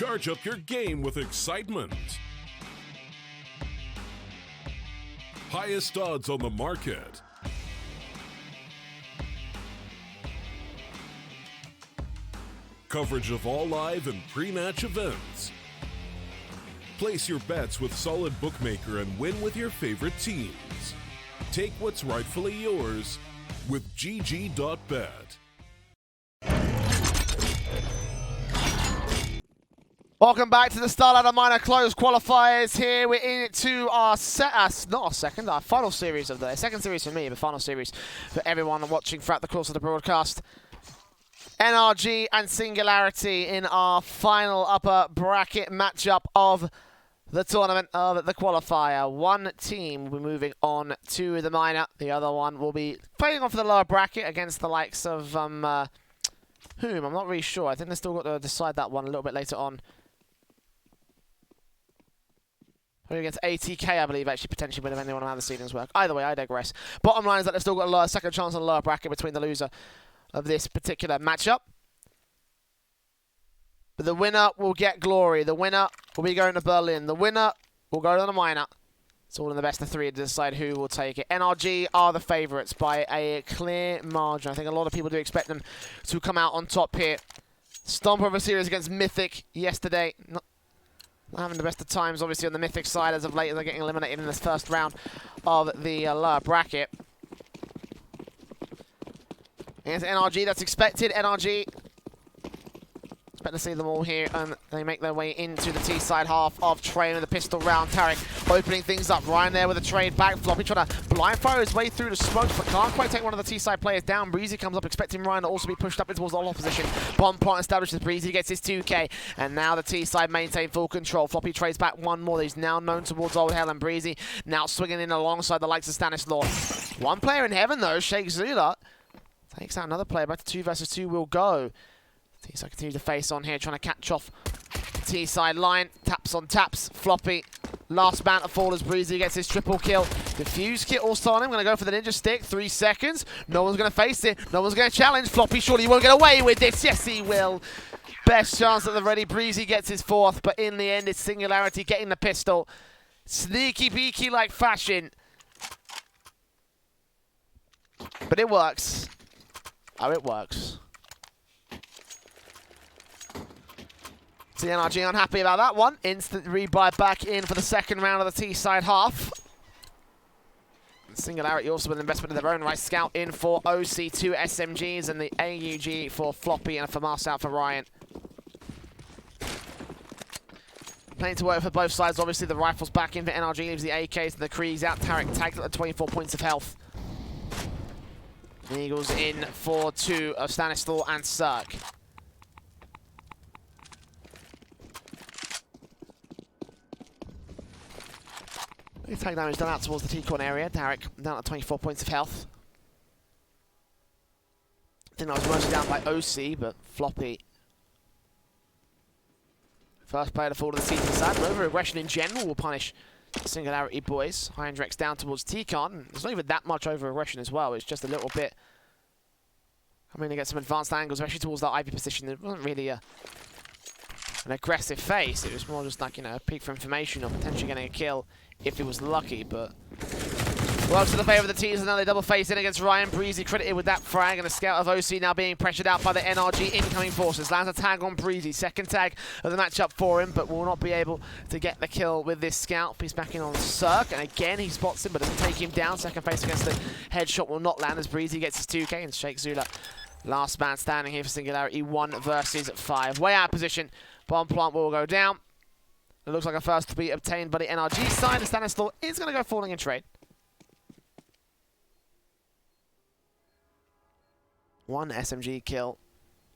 Charge up your game with excitement. Highest odds on the market. Coverage of all live and pre-match events. Place your bets with Solid Bookmaker and win with your favorite teams. Take what's rightfully yours with GG.bet. Welcome back to the StarLadder Minor Close qualifiers. Here we're into our our final series of the day. Second series for me, but final series for everyone watching throughout the course of the broadcast. NRG and Singularity in our final upper bracket matchup of the tournament of the qualifier. One team will be moving on to the minor. The other one will be playing on for the lower bracket against the likes of whom? I'm not really sure. I think they've still got to decide that one a little bit later on. Against ATK, I believe, actually, potentially, depending on how the seedings work. Either way, I digress. Bottom line is that they've still got a second chance on the lower bracket between the loser of this particular matchup. But the winner will get glory. The winner will be going to Berlin. The winner will go to the minor. It's all in the best of three to decide who will take it. NRG are the favourites by a clear margin. I think a lot of people do expect them to come out on top here. Stomp over series against Mythic yesterday. Not having the best of times, obviously, on the Mythic side as of late. They're getting eliminated in this first round of the lower bracket. Against NRG, that's expected. NRG, expect to see them all here, and they make their way into the T-side half of Train with a pistol round. Tarek opening things up. Ryan there with a trade back. Floppy trying to blind fire his way through the smokes, but can't quite take one of the T-side players down. Breezy comes up, expecting Ryan to also be pushed up towards the all position. Bomb plant establishes. Breezy gets his 2K, and now the T-side maintain full control. Floppy trades back one more. He's now known towards Old Hell, and Breezy now swinging in alongside the likes of Stanislaw. One player in heaven, though, Sheikh Zula, takes out another player. Back to 2 versus 2 will go. T-side continues to face on here, trying to catch off T-side line. Taps on taps. Floppy. Last man to fall as Breezy gets his triple kill. Diffuse kit also on him. Going to go for the ninja stick. 3 seconds. No one's going to face it. No one's going to challenge. Floppy surely won't get away with this. Yes, he will. Best chance at the ready. Breezy gets his 4th, but in the end, it's Singularity getting the pistol. Sneaky beaky like fashion. But it works. Oh, it works. The NRG unhappy about that one. Instant rebuy back in for the second round of the T-side half. And Singularity also with an investment in their own right. Scout in for OC, 2 SMGs, and the AUG for Floppy and a FAMAS out for Ryan. Plenty to work for both sides. Obviously, the rifles back in for NRG, leaves the AKs and the Krees out. Tarek tagged at 24 points of health. The Eagles in for 2 of Stanislaw and Cirque. Tag damage done out towards the T-con area. Tarek down at 24 points of health. I think that was mostly down by OC, but Floppy. First player to fall to the season side. Over-aggression in general will punish the Singularity boys. Hindrex down towards T-con. There's not even that much over-aggression as well. It's just a little bit. I mean, to get some advanced angles, especially towards that Ivy position. It wasn't really an aggressive face. It was more just like, you know, a peek for information or potentially getting a kill if he was lucky, but works to the favour of the teams, and now they double face in against Ryan. Breezy credited with that frag, and a scout of OC now being pressured out by the NRG incoming forces. Lands a tag on Breezy, second tag of the matchup for him, but will not be able to get the kill with this scout. He's back in on Cirque, and again he spots him, but doesn't take him down. Second face against the headshot will not land as Breezy gets his 2K, and Sheikh Zula, last man standing here for Singularity, 1 versus 5. Way out of position. Bomb plant will go down. It looks like a first to be obtained by the NRG side, and Stanislaw is going to go falling in trade. 1 SMG kill.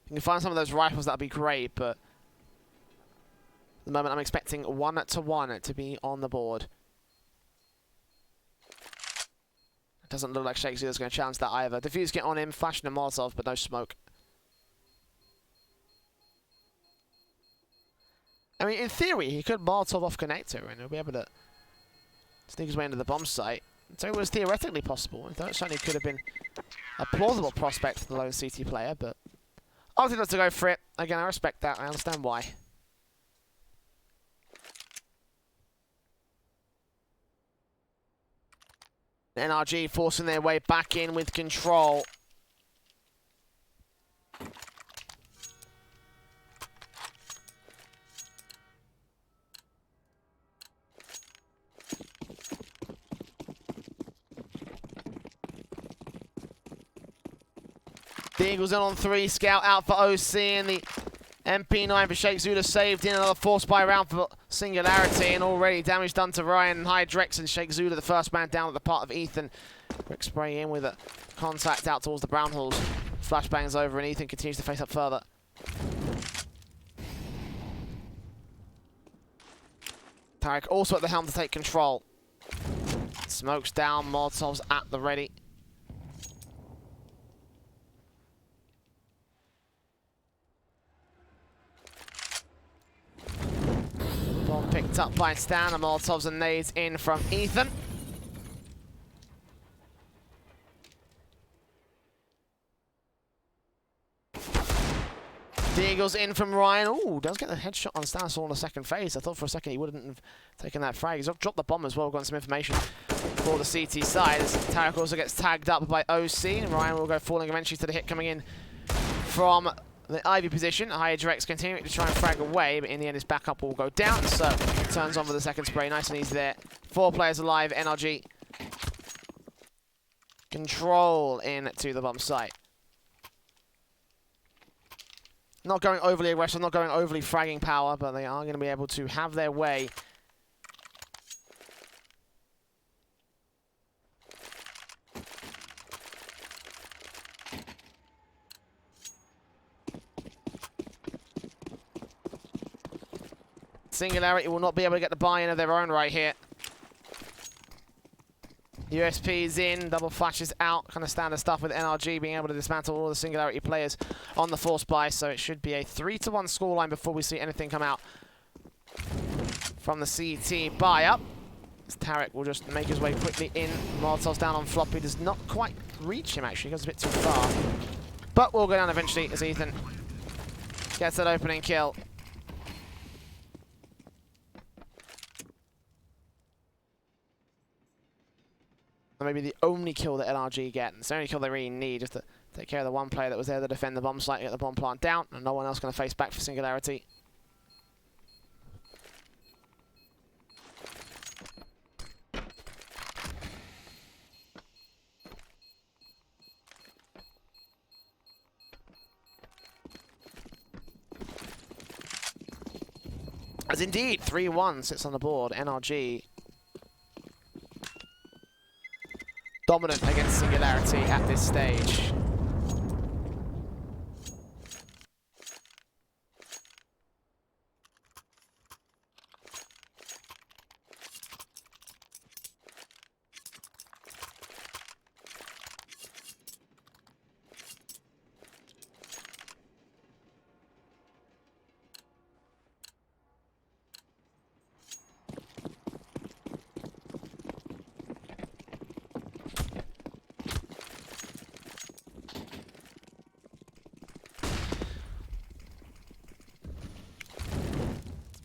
If you can find some of those rifles, that'd be great, but at the moment I'm expecting 1-1 to be on the board. It doesn't look like Sheikh Zula's going to challenge that either. Diffuse kit on him, flashing a Molotov, but no smoke. I mean, in theory, he could Molotov off connector and he'll be able to sneak his way into the bomb site. So it was theoretically possible. That certainly could have been a plausible prospect for the lone CT player, but I think that's to go for it. Again, I respect that. I understand why. NRG forcing their way back in with control. The Eagles in on 3, scout out for OC, and the MP9 for Sheikh Zuda saved in. Another force buy round for Singularity, and already damage done to Ryan and Hydrex, and Sheikh Zuda, the first man down at the part of Ethan. Quick spray in with a contact out towards the brown halls. Flashbangs over, and Ethan continues to face up further. Tarek also at the helm to take control. Smokes down, Molotovs at the ready. Bomb picked up by Stan, and Molotovs and nades in from Ethan. The Eagles in from Ryan. Ooh, does get the headshot on Stanislaw in the second phase. I thought for a second he wouldn't have taken that frag. He's dropped the bomb as well. We've got some information for the CT side. As Tarek also gets tagged up by OC, and Ryan will go falling eventually to the hit coming in from the Ivy position. Hydrex continuing to try and frag away, but in the end his backup will go down, so turns on for the second spray. Nice and easy there. 4 players alive. NRG control into the bomb site. Not going overly aggressive, not going overly fragging power, but they are going to be able to have their way. Singularity will not be able to get the buy-in of their own right here. USP's in, double flashes out, kind of standard stuff with NRG being able to dismantle all the Singularity players on the force buy, so it should be a 3-1 scoreline before we see anything come out from the CT buy-up. Tarek will just make his way quickly in. Molotov's down on Floppy, does not quite reach him actually, goes a bit too far. But will go down eventually as Ethan gets that opening kill. Maybe the only kill that NRG get. It's the only kill they really need, just to take care of the one player that was there to defend the bomb site, get the bomb plant down, and no one else going to face back for Singularity. As indeed, 3-1 sits on the board. NRG dominant against Singularity at this stage.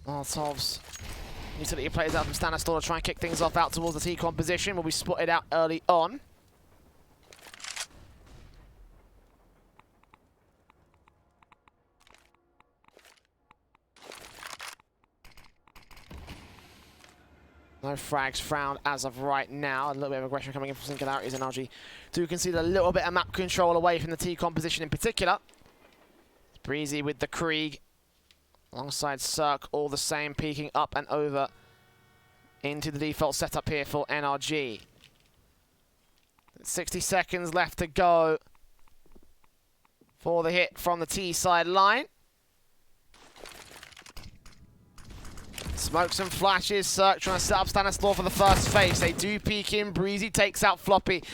Molotovs. Utility plays out from Stanislaw to try and kick things off out towards the T-con position. Will be spotted out early on. No frags found as of right now. A little bit of aggression coming in from Singularity's NRG. Do concede a little bit of map control away from the T-con position in particular. It's Breezy with the Krieg. Alongside Cirque, all the same, peeking up and over into the default setup here for NRG. 60 seconds left to go for the hit from the T side line. Smokes and flashes. Cirque trying to set up Stanislaw for the first phase. They do peek in. Breezy takes out Floppy.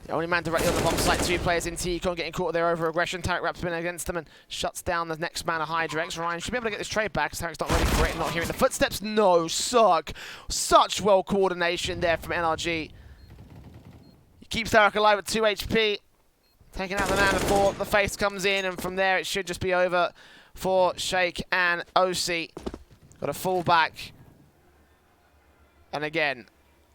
The only man directly on the bomb site, 2 players in T-con getting caught with their over-aggression. Tarek wraps in against them and shuts down the next man of Hydrex. Ryan should be able to get this trade back, Tarek's not ready for it, not hearing the footsteps. No, Cirque. Such well coordination there from NRG. He keeps Tarek alive at 2 HP. Taking out the man before the face comes in, and from there it should just be over for Sheikh and OC. Got a full back. And again,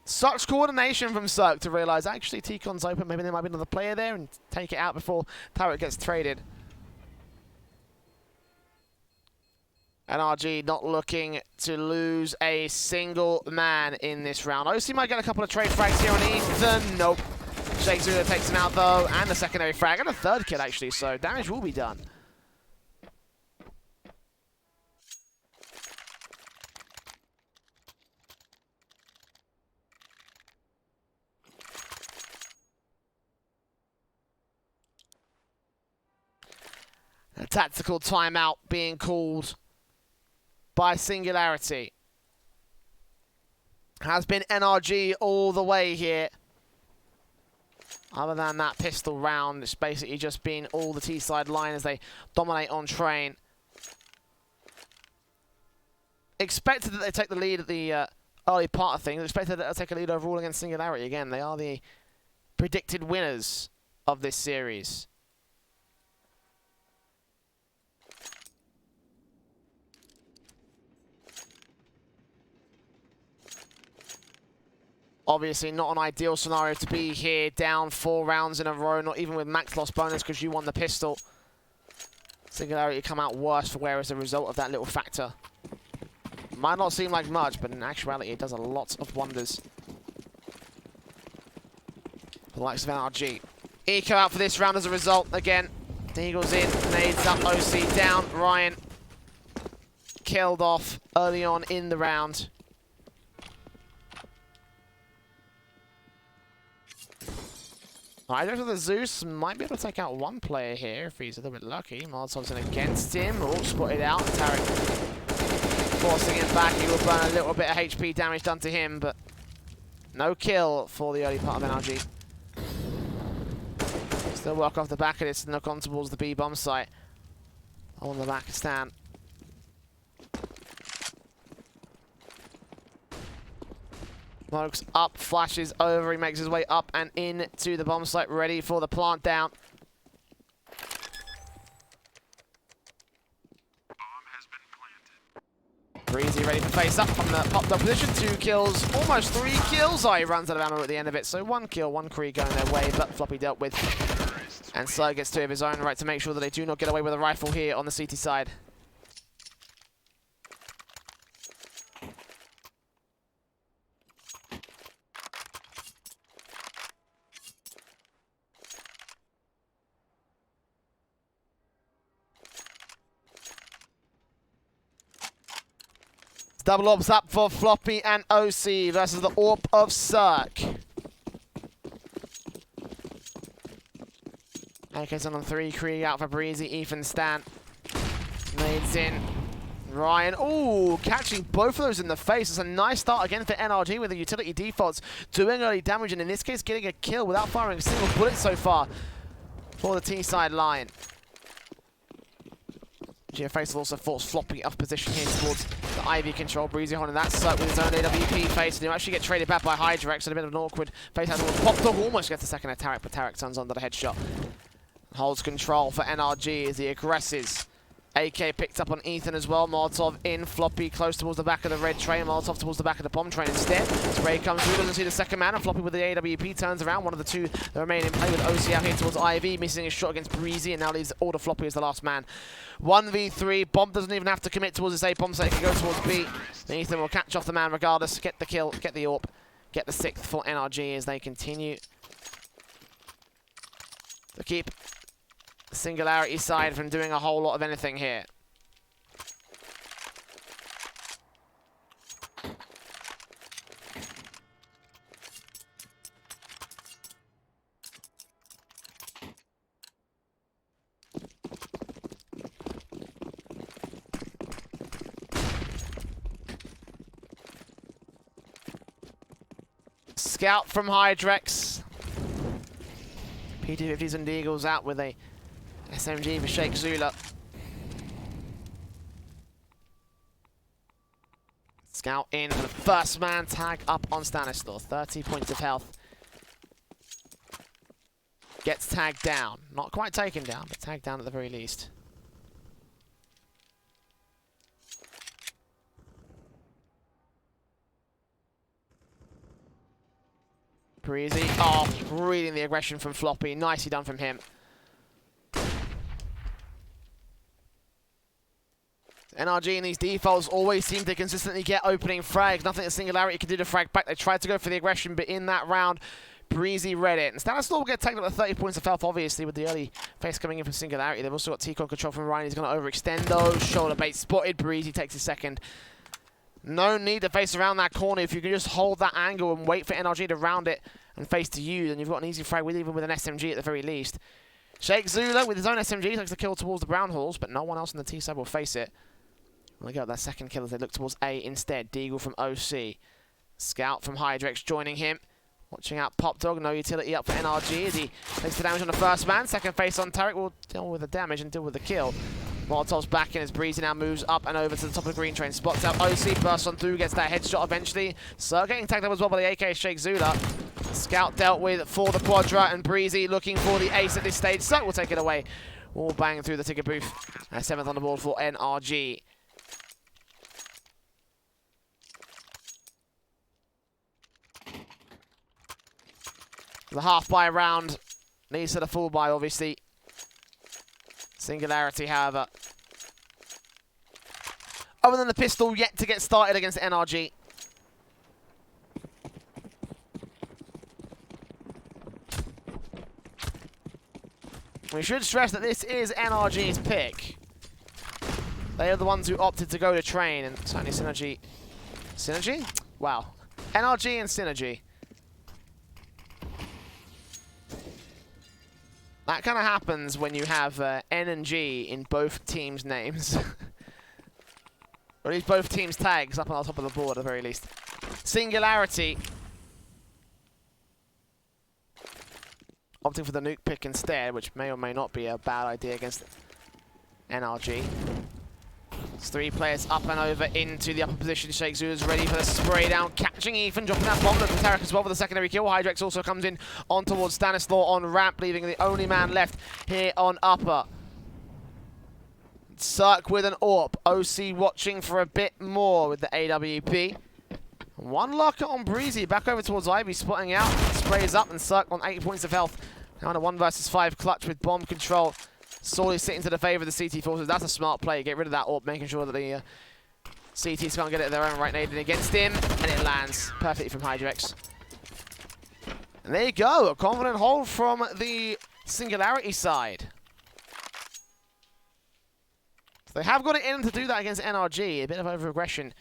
Such coordination from Cirque to realise actually T-Con's open, maybe there might be another player there and take it out before Tarek gets traded. NRG not looking to lose a single man in this round. OC might get a couple of trade frags here on Ethan. Nope. Shake Zula takes him out though, and a secondary frag, and a third kill actually, so damage will be done. A tactical timeout being called by Singularity. Has been NRG all the way here. Other than that pistol round, it's basically just been all the T-side line as they dominate on train. Expected that they take the lead at the early part of things. Expected that they'll take a lead overall against Singularity. Again, they are the predicted winners of this series. Obviously not an ideal scenario to be here, down 4 rounds in a row, not even with max loss bonus because you won the pistol. Singularity come out worse for wear as a result of that little factor. Might not seem like much, but in actuality it does a lot of wonders. The likes of NRG. Eco out for this round as a result. Again, Eagles in, nades up, OC down. Ryan killed off early on in the round. Hydrex with the Zeus might be able to take out one player here if he's a little bit lucky. Molotov's in against him, all spotted out. Tarek forcing him back. He will burn a little bit of HP damage done to him, but no kill for the early part of NRG. Still work off the back of this and look on towards the B bomb site. On the back stand. Smokes up, flashes over, he makes his way up and into the bomb site, ready for the plant down. Breezy ready for face up from the popped up position, 2 kills, almost 3 kills. Oh, he runs out of ammo at the end of it, so 1 kill, 1 Kree going their way, but Floppy dealt with. And Slur gets 2 of his own right to make sure that they do not get away with a rifle here on the CT side. Double orbs up for Floppy and OC versus the Orb of Cirque. AK's on 3, Krieg out for Breezy, Ethan Stan. Nades in. Ryan, ooh, catching both of those in the face. It's a nice start again for NRG with the utility defaults doing early damage, and in this case getting a kill without firing a single bullet so far for the T-side line. GFace will also force Floppy off position here towards the Ivy control. Breezy holding that Cirque with his own AWP face, and he'll actually get traded back by Hydrex at a bit of an awkward face. Has popped up, almost gets the second at Tarek, but Tarek turns on to the headshot. Holds control for NRG as he aggresses. AK picked up on Ethan as well. Molotov in, Floppy close towards the back of the red train. Molotov towards the back of the bomb train instead. Spray comes through, doesn't see the second man, and Floppy with the AWP turns around. One of the 2 that remain in play with OC out here towards Ivy, missing his shot against Breezy, and now leaves Order Floppy as the last man. 1v3, Bomb doesn't even have to commit towards his A bomb, so he can go towards B. And Ethan will catch off the man regardless, get the kill, get the AWP, get the 6th for NRG as they continue to keep the Singularity side from doing a whole lot of anything here. Scout from Hydrex. P250s and Deagles out with a SMG for Sheikh Zula. Scout in for the first man, tag up on Stanislaw. 30 points of health. Gets tagged down. Not quite taken down, but tagged down at the very least. Breezy, oh, reading the aggression from Floppy. Nicely done from him. NRG in these defaults always seem to consistently get opening frags. Nothing that Singularity can do to frag back. They tried to go for the aggression, but in that round, Breezy read it. And StarLadder will get taken up to 30 points of health, obviously, with the early face coming in from Singularity. They've also got T-Con control from Ryan. He's going to overextend those. Shoulder bait spotted. Breezy takes his second. No need to face around that corner. If you can just hold that angle and wait for NRG to round it and face to you, then you've got an easy frag, even with an SMG at the very least. Shake Zula with his own SMG takes the kill towards the brown halls, but no one else on the T side will face it. They get that second kill as they look towards A instead. Deagle from OC. Scout from Hydrex joining him. Watching out Pop Dog. No utility up for NRG as he takes the damage on the first man. Second face on Tarek will deal with the damage and deal with the kill. Molotov's back in as Breezy now moves up and over to the top of the green train. Spots out OC, bursts on through, gets that headshot eventually. Sir getting tagged up as well by the AK Shake Zula. Scout dealt with for the Quadra, and Breezy looking for the ace at this stage. So will take it away. All bang through the ticket booth. 7th on the board for NRG. The half buy round leads to the full buy, obviously. Singularity, however, other than the pistol, yet to get started against NRG. We should stress that this is NRG's pick. They are the ones who opted to go to train, and certainly Synergy. Synergy? Wow. NRG and Synergy. That kind of happens when you have N and G in both teams' names. Or at least both teams' tags up on the top of the board at the very least. Singularity opting for the nuke pick instead, which may or may not be a bad idea against NRG. It's 3 players up and over into the upper position. Shake Zula's ready for the spray down, catching Ethan, dropping that bomb. Look for Tarek as well for the secondary kill. Hydrex also comes in on towards Stanislaw on ramp, leaving the only man left here on upper. Cirque with an AWP. OC watching for a bit more with the AWP. One locker on Breezy, back over towards Ivy, spotting out, sprays up, and Cirque on 8 points of health. Now in a 1 versus 5 clutch with bomb control. Sorely sitting to the favour of the CT forces. That's a smart play. Get rid of that AWP, making sure that the CTs can't get it at their own right, nading against him, and it lands perfectly from Hydrex. And there you go, a confident hold from the Singularity side. So they have got it in to do that against NRG. A bit of over-aggression.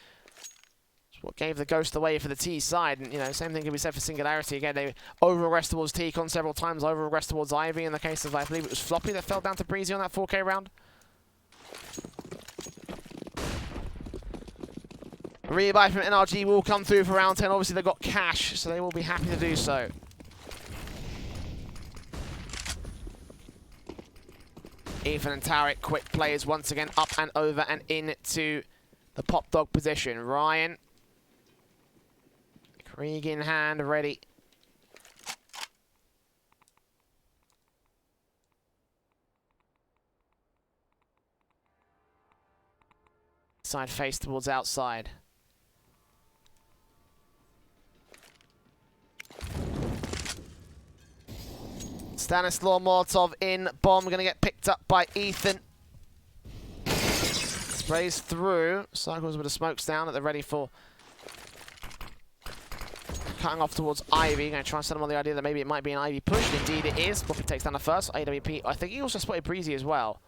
What gave the ghost away for the T side, and you know, same thing can be said for Singularity. Again, they over-aggressed towards T-Con several times, over-aggressed towards Ivy in the case of, I believe it was Floppy that fell down to Breezy on that 4K round. Rebuy from NRG will come through for round 10. Obviously they've got cash, so they will be happy to do so. Ethan and Tarek, quick players once again, up and over and into the Pop Dog position. Ryan, Krieg in hand, ready. Side face towards outside. Stanislaw Molotov in. Bomb going to get picked up by Ethan. Sprays through. Cycles with the smokes down at the ready for cutting off towards Ivy. Going to try and set him on the idea that maybe it might be an Ivy push. Indeed it is. Floppy takes down the first. AWP. I think he also spotted Breezy as well.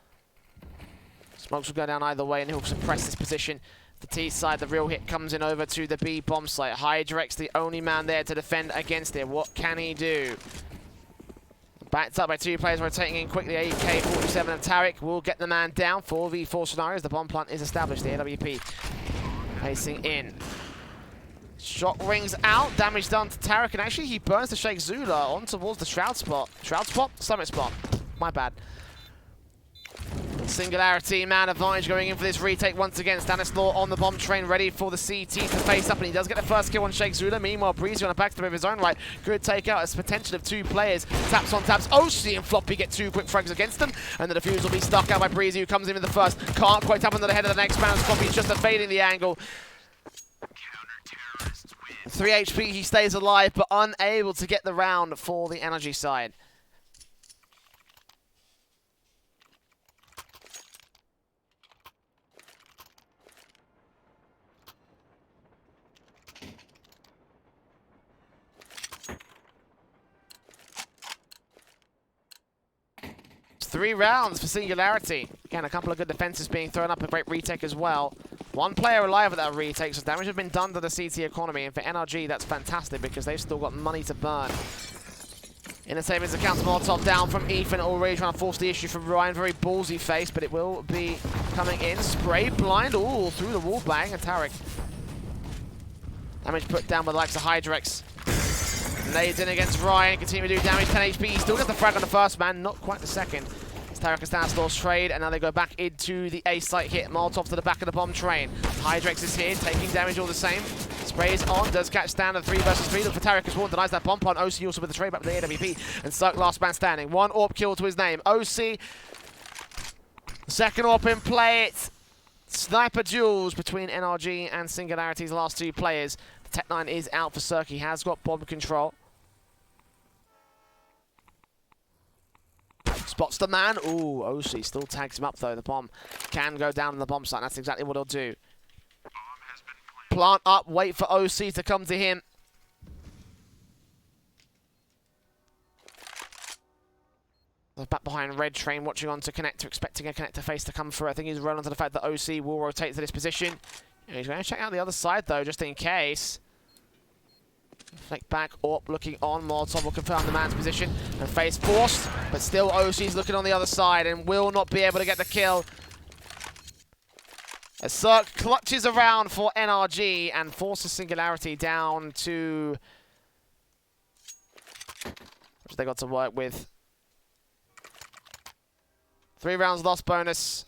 Smokes will go down either way, and he'll suppress this position. The T side, the real hit comes in over to the B bomb site. Hydrex, the only man there to defend against it. What can he do? Backed up by 2 players rotating in quickly. AK-47 and Tarek will get the man down. 4v4 scenarios. The bomb plant is established. The AWP pacing in. Shot rings out. Damage done to Tarek, and actually he burns the Shake Zula on towards the Shroud spot. Shroud spot? Summit spot. My bad. Singularity, man advantage going in for this retake once again. Stanislaw on the bomb train, ready for the CT to face up, and he does get the first kill on Shake Zula. Meanwhile, Breezy on a backstep of his own right. Good takeout as potential of 2 players. Taps on taps. OC and Floppy get 2 quick frags against them, and the defuse will be stuck out by Breezy, who comes in with the first. Can't quite tap under the head of the next man. Floppy's just evading the angle. 3 HP, he stays alive, but unable to get the round for the NRG side. It's 3 rounds for Singularity. Again, a couple of good defenses being thrown up, a great retake as well. 1 player alive at that retake, so damage has been done to the CT economy, and for NRG, that's fantastic because they've still got money to burn. In the savings accounts, Molotov down from Ethan, already trying to force the issue from Ryan. Very ballsy face, but it will be coming in. Spray blind, ooh, through the wall bang, and Tarek. Damage put down by the likes of Hydrex. Nades in against Ryan, continue to do damage, 10 HP. He still gets the frag on the first man, not quite the second. Tarek and Stanislaus trade, and now they go back into the A site hit. Molotov to the back of the bomb train. Hydrex is here, taking damage all the same. Sprays on, does catch Stan 3 versus 3. Look for Tarek as well, denies that bomb on. OC also with the trade back with the AWP. And Cirque last man standing. 1 AWP kill to his name. OC, second AWP in play. It's sniper duels between NRG and Singularity's last 2 players. The Tech-9 is out for Cirque. He has got bomb control. Spots the man. Ooh, OC still tags him up though. The bomb can go down on the bomb site. That's exactly what he'll do. Plant up, wait for OC to come to him. Back behind Red Train, watching on to Connector, expecting a Connector face to come through. I think he's run onto the fact that OC will rotate to this position. He's going to check out the other side though, just in case. Flick back, Orp looking on. Molotov will confirm the man's position and face forced, but still OC's looking on the other side and will not be able to get the kill. As Cirque clutches around for NRG and forces Singularity down to... which they got to work with. 3 rounds lost bonus.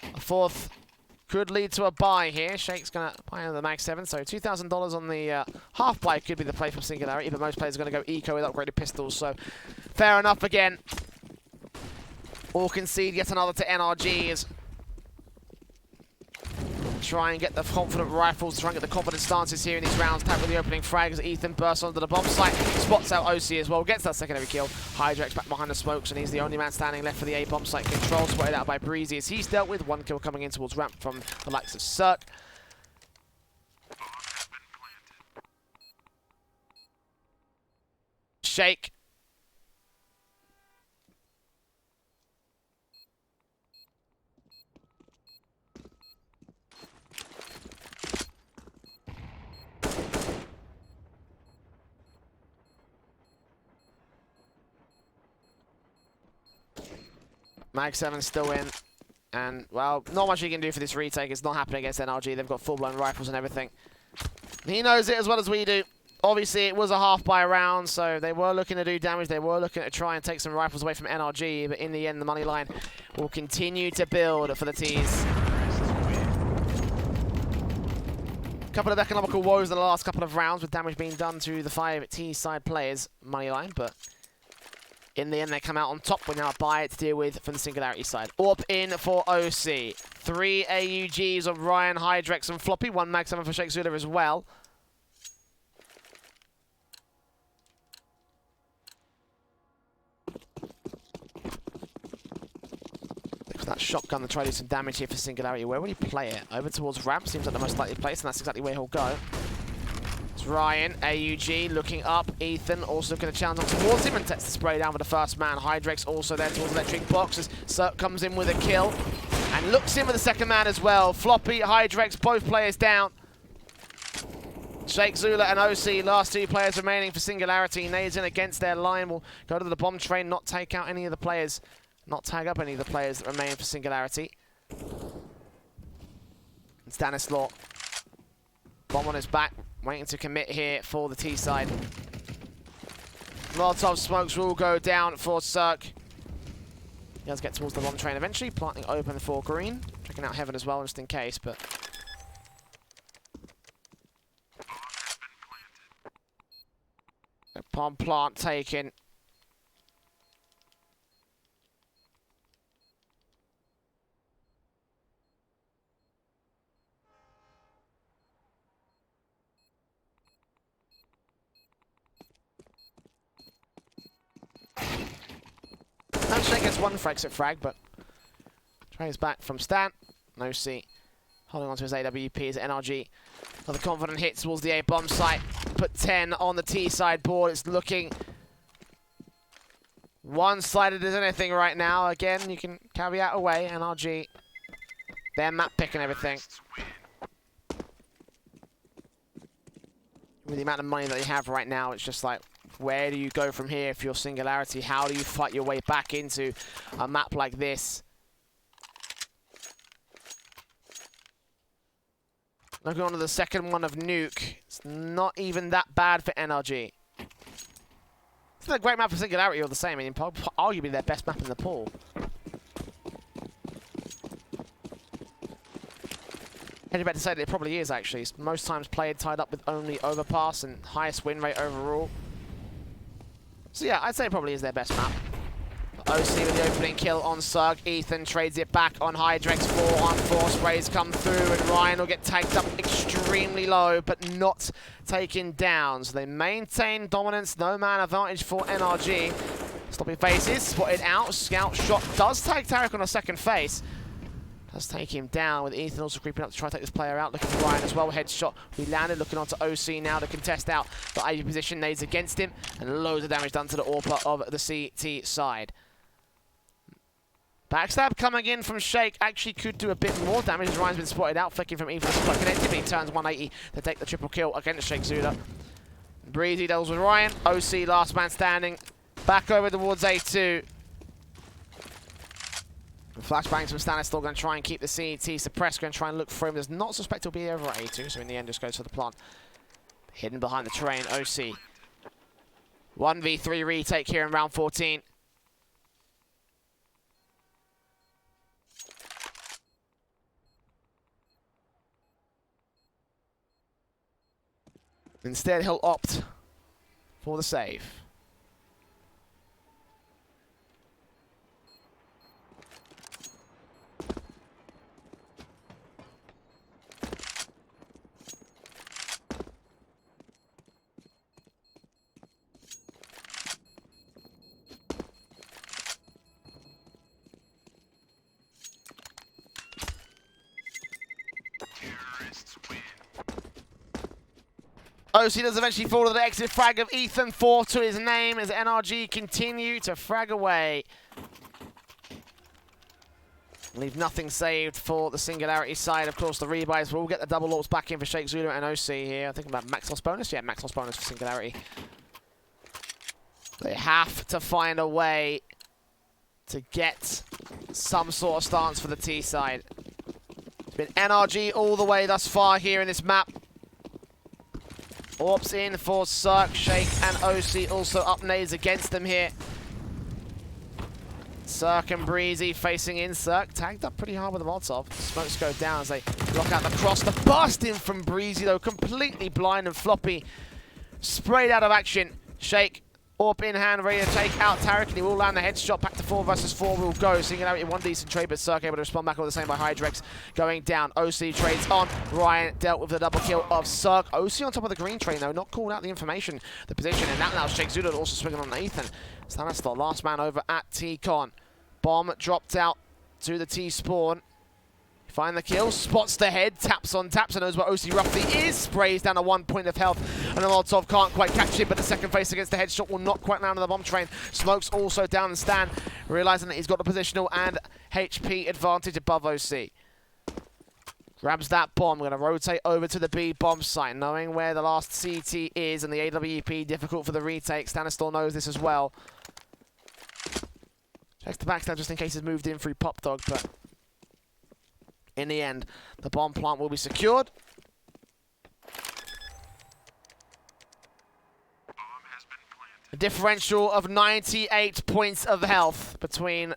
A 4th could lead to a buy here. Shake's going to buy on the Mag 7, so $2,000 on the half buy could be the play from Singularity, but most players are going to go eco with upgraded pistols, so fair enough again. All concede yet another to NRG as try and get the confident rifles, try and get the confident stances here in these rounds. Tap with the opening frag as Ethan bursts onto the bomb site, spots out OC as well, gets that secondary kill. Hydrex back behind the smokes, and he's the only man standing left for the A bomb site control, spotted out by Breezy as he's dealt with. 1 kill coming in towards ramp from the likes of Cirque. Shake. Mag 7 still in, and, well, not much he can do for this retake. It's not happening against NRG. They've got full-blown rifles and everything. He knows it as well as we do. Obviously, it was a half-buy round, so they were looking to do damage. They were looking to try and take some rifles away from NRG, but in the end, the money line will continue to build for the T's. Couple of economical woes in the last couple of rounds, with damage being done to the 5 T side players' money line, but in the end, they come out on top with now a buy to deal with from the Singularity side. AWP in for OC. 3 AUGs of Ryan, Hydrex, and Floppy. 1 Mag 7 for Sheikh Zula as well. Look for that shotgun to try to do some damage here for Singularity. Where will he play it? Over towards ramp seems like the most likely place, and that's exactly where he'll go. Ryan, AUG looking up. Ethan also going to challenge on towards him and takes the spray down for the first man. Hydrex also there towards electric box as Cirque comes in with a kill and looks in with the second man as well. Floppy, Hydrex, both players down. Sheikh Zula and OC, last 2 players remaining for Singularity. Nades in against their line, will go to the bomb train, not take out any of the players, not tag up any of the players that remain for Singularity. And Stanislaus, bomb on his back. Waiting to commit here for the T side. Molotov smokes will go down for Cirque. He does get towards the bomb train eventually, planting open for green. Checking out Heaven as well, just in case, but... bomb plant taken. Shake gets one for exit frag, but trays back from Stan. No C. Holding on to his AWP as NRG. Another confident hit towards the A bomb site. Put 10 on the T side board. It's looking one-sided as anything right now. Again, you can caveat away. NRG, their map pick and everything. With the amount of money that you have right now, it's just like, where do you go from here if you're Singularity? How do you fight your way back into a map like this? Looking on to the second one of Nuke. It's not even that bad for NRG. It's a great map for Singularity all the same. I mean, arguably their best map in the pool. I'd about to say that it probably is, actually. It's most times played tied up with only overpass and highest win rate overall. So yeah, I'd say it probably is their best map. OC with the opening kill on Zerg. Ethan trades it back on Hydrex. 4-on-4 sprays come through, and Ryan will get tagged up extremely low, but not taken down. So they maintain dominance. No man advantage for NRG. Stopping faces, spotted out. Scout shot does tag Tarek on a second face. Does take him down, with Ethan also creeping up to try to take this player out. Looking for Ryan as well. Headshot. We landed. Looking onto OC now to contest out. The IV position nades against him, and loads of damage done to the AWPer of the CT side. Backstab coming in from Shake actually could do a bit more damage as Ryan's been spotted out, flicking from Ethan. Quite connected, but he turns 180 to take the triple kill against Shake Zula. Breezy deals with Ryan. OC last man standing. Back over towards A2. Flashbangs from Stan is still going to try and keep the CT suppressed, going to try and look for him. Does not suspect he'll be over at A2, so in the end just goes for the plant. Hidden behind the terrain, OC. 1v3 retake here in round 14. Instead, he'll opt for the save. OC does eventually fall to the exit frag of Ethan, 4 to his name as NRG continue to frag away. Leave nothing saved for the Singularity side. Of course, the rebuys will get the double AWPs back in for Shake Zulu and OC here. I think about max loss bonus. Yeah, max loss bonus for Singularity. They have to find a way to get some sort of stance for the T side. It's been NRG all the way thus far here in this map. AWPs in for Zerg, Shake, and OC also up nades against them here. Zerg and Breezy facing in. Zerg tagged up pretty hard with the Molotov. Smokes go down as they block out the cross. The burst in from Breezy, though, completely blind and floppy. Sprayed out of action. Shake, AWP in hand, ready to take out Tarek, and he will land the headshot. Back to 4 versus 4 will go. Singularity one decent trade, but Zerg able to respond back all the same by Hydrex going down. OC trades on. Ryan dealt with the double kill of Zerg. OC on top of the green train, though, not called out the information, the position, and that allows Shake Zulu to also swing on Nathan. So that's the last man over at T-Con. Bomb dropped out to the T-spawn. Find the kill, spots the head, taps on taps, and knows where OC roughly is. Sprays down to 1 point of health, and the Molotov can't quite catch it, but the second face against the headshot will not quite land on the bomb train. Smokes also down and Stan, realizing that he's got the positional and HP advantage above OC. Grabs that bomb, going to rotate over to the B bomb site, knowing where the last CT is, and the AWP difficult for the retake. Stanistor knows this as well. Checks the backstab just in case he's moved in through Pop Dog, but in the end, the bomb plant will be secured. A differential of 98 points of health between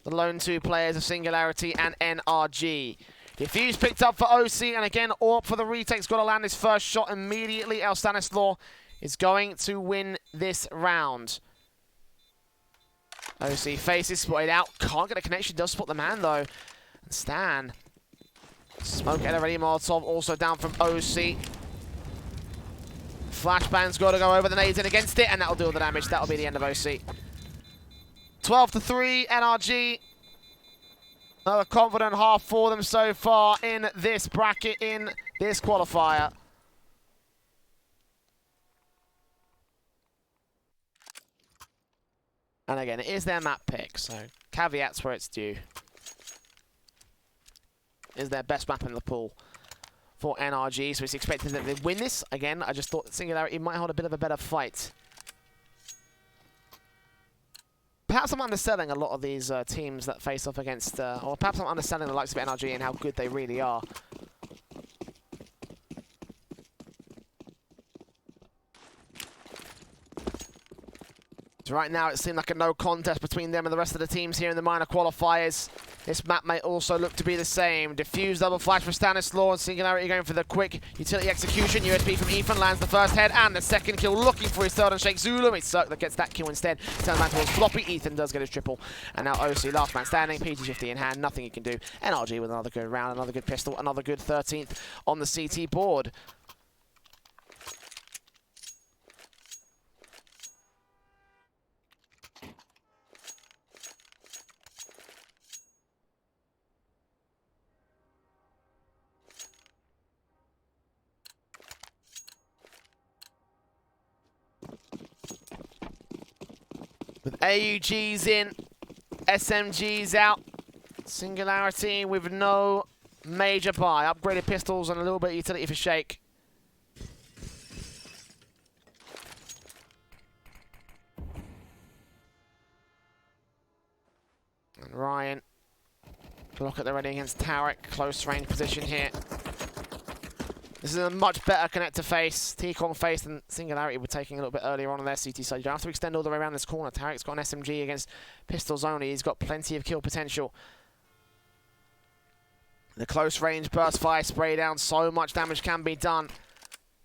the lone 2 players of Singularity and NRG. Defuse picked up for OC, and again, AWP for the retake's got to land his first shot immediately. El Stanislaw is going to win this round. OC faces, spotted out. Can't get a connection, does spot the man though. And Stan. Smoke and a ready Molotov also down from OC. Flashbang's got to go over the nades in against it, and that'll do all the damage. That'll be the end of OC. 12-3, NRG. Another confident half for them so far in this bracket, in this qualifier. And again, it is their map pick, so caveats where it's due. It is their best map in the pool for NRG, so it's expected that they win this. Again, I just thought that Singularity might hold a bit of a better fight. Perhaps I'm underselling a lot of these teams that face off against, or perhaps I'm underselling the likes of NRG and how good they really are. So right now it seemed like a no contest between them and the rest of the teams here in the minor qualifiers. This map may also look to be the same. Diffuse double flash for Stanislaw, and Singularity going for the quick utility execution. USP from Ethan lands the first head and the second kill, looking for his third on Shake Zulu. It's Cirque that gets that kill instead. Turns man towards Floppy. Ethan does get his triple. And now OC, last man standing, PG50 in hand, nothing he can do. NRG with another good round, another good pistol, another good 13th on the CT board. With AUGs in, SMGs out, Singularity with no major buy. Upgraded pistols and a little bit of utility for Shake. And Ryan, look at the ready against Tarek. Close range position here. This is a much better connector face, T-Kong face than Singularity were taking a little bit earlier on their CT side. You don't have to extend all the way around this corner. Tarek's got an SMG against pistols only. He's got plenty of kill potential. The close range burst fire spray down, so much damage can be done.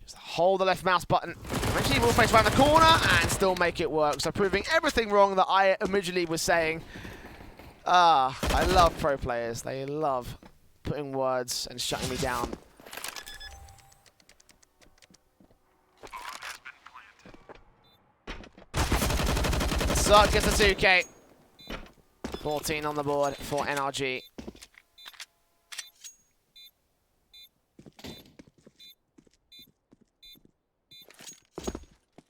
Just hold the left mouse button. Eventually will face around the corner and still make it work. So proving everything wrong that I originally was saying. I love pro players. They love putting words and shutting me down. Cirque gets a 2K. 14 on the board for NRG.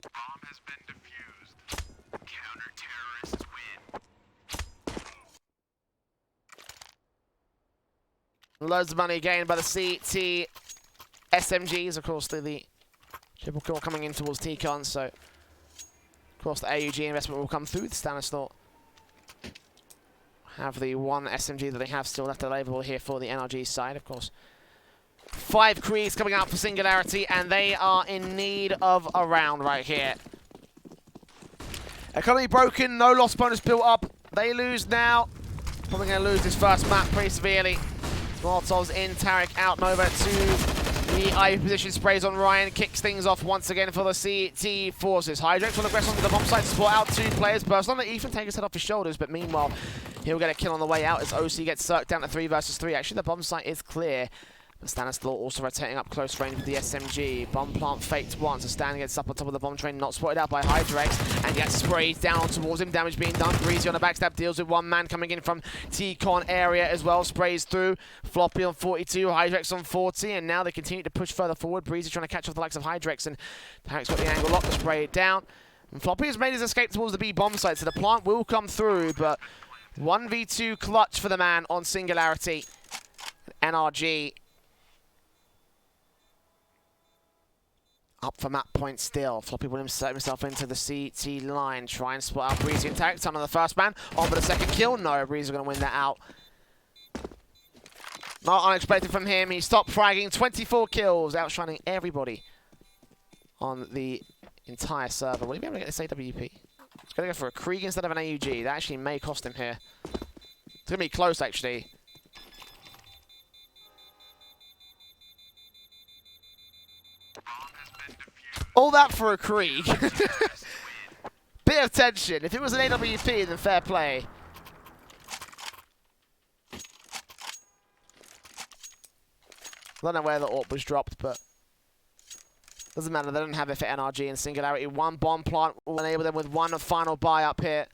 Bomb has been defused. Counter-terrorists win. Loads of money gained by the CT SMGs. Of course, the triple kill coming in towards T-Con, so of course the AUG investment will come through. The Stanislaw have the one SMG that they have still left available here for the NRG side, of course. 5 creeds coming out for Singularity, and they are in need of a round right here. Economy broken, no loss bonus built up. They lose now. Probably going to lose this first map pretty severely. Molotovs in, Tarek out, Nova to the IV position, sprays on Ryan, kicks things off once again for the CT forces. Hydrex will aggress onto the bomb site to support out 2 players. Burst on the Ethan, take his head off his shoulders, but meanwhile, he'll get a kill on the way out as OC gets circled down to 3 versus 3. Actually, the bomb site is clear. But Stanislaw also rotating up close range with the SMG. Bomb plant faked once. So Stan gets up on top of the bomb train, not spotted out by Hydrex, and gets sprayed down towards him. Damage being done. Breezy on the backstab deals with 1 man coming in from T-Con area as well. Sprays through. Floppy on 42, Hydrex on 40, and now they continue to push further forward. Breezy trying to catch off the likes of Hydrex, and Tarek's got the angle locked to spray it down. And Floppy has made his escape towards the B bomb site, so the plant will come through, but 1v2 clutch for the man on Singularity. NRG up for map point still. Floppy will insert himself into the CT line. Try and spot out Breezy and Tarek. Ton on the first man. On for the second kill. No, Breezy going to win that out. Not unexpected from him. He stopped fragging. 24 kills. Outshining everybody on the entire server. Will he be able to get this AWP? He's going to go for a Krieg instead of an AUG. That actually may cost him here. It's going to be close, actually. All that for a Krieg. Bit of tension. If it was an AWP, then fair play. I don't know where the AWP was dropped, but doesn't matter. They don't have it for NRG and Singularity. 1 bomb plant will enable them with 1 final buy up here.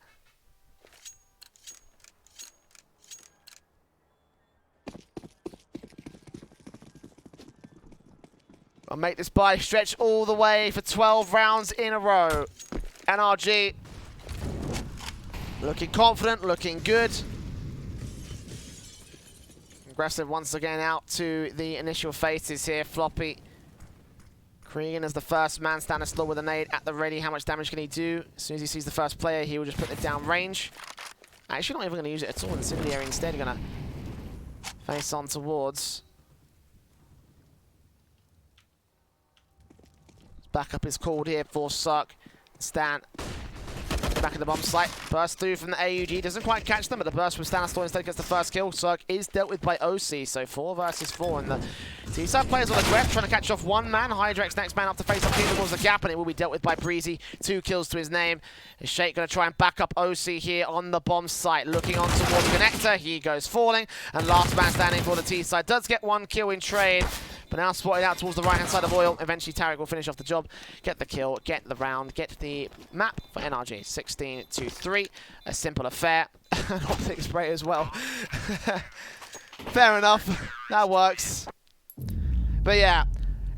I'll make this buy stretch all the way for 12 rounds in a row. NRG looking confident, looking good. Aggressive once again out to the initial faces here. Floppy. Cregan as the first man. Stanislaw with a nade at the ready. How much damage can he do? As soon as he sees the first player, he will just put it down range. Actually not even going to use it at all. And Singularity instead going to face on towards. Backup is called here for Suck. Stan back at the bomb site. Burst through from the AUG. Doesn't quite catch them, but the burst from Stanislaw instead gets the first kill. Suck is dealt with by OC, so 4 versus 4. And the T-side players on the Gref trying to catch off one man. Hydrex next man up to face up here towards the gap, and it will be dealt with by Breezy. 2 kills to his name. Is Shake going to try and back up OC here on the bomb site. Looking on towards Connector. He goes falling. And last man standing for the T-side does get 1 kill in trade. But now spotted out towards the right-hand side of Oil. Eventually, Tarek will finish off the job, get the kill, get the round, get the map for NRG. 16-3. A simple affair. An optic spray as well. Fair enough. That works. But yeah,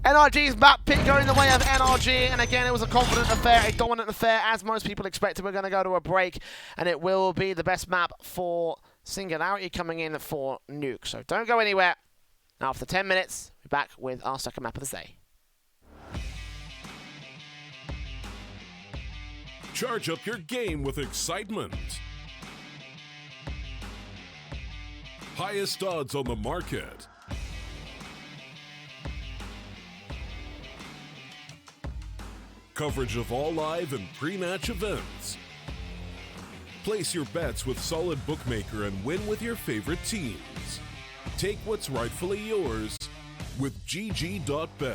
NRG's map pick going the way of NRG. And again, it was a confident affair, a dominant affair, as most people expected. We're going to go to a break, and it will be the best map for Singularity coming in for Nuke. So don't go anywhere. Now, after 10 minutes, we're back with our second map of the day. Charge up your game with excitement. Highest odds on the market. Coverage of all live and pre-match events. Place your bets with Solid Bookmaker and win with your favorite teams. Take what's rightfully yours with GG.bet.